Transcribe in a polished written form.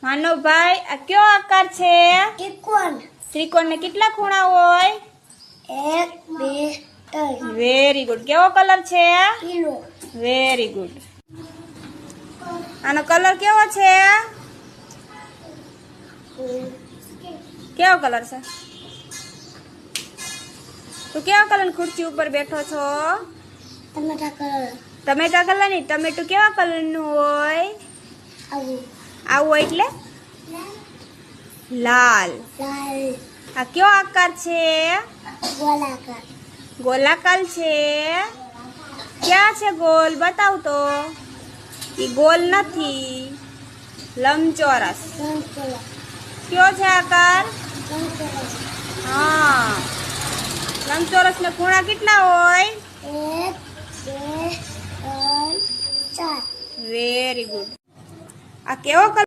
માનવભાઈ આ કયો આકાર છે? ત્રિકોણ. ત્રિકોણ ને કેટલા ખૂણા હોય? 1 2 3. Very good. કેવો કલર છે? પીળો. Very good. આનો કલર કેવો છે? કેવો કલર છે? તું કેવા કલર ખુરશી ઉપર બેઠો છો? ટમેટા કલર. ટમેટા કલર ની. ટમેટું કેવા કલર નું હોય? આવું. આવું હોય એટલે લાલ. લાલ. આ કયો આકાર છે? ગોળાકાર. ગોલાકાર છે. ક્યાં છે ગોલ? બતાવ તો. એ ગોલ નથી, લંબચોરસ. લંબચોરસ. કયો છે આકાર? લંબચોરસ. હા, લંબચોરસ ને ખૂણા કેટલા હોય? 1 2 3 4. Very good. આ કેવો કલર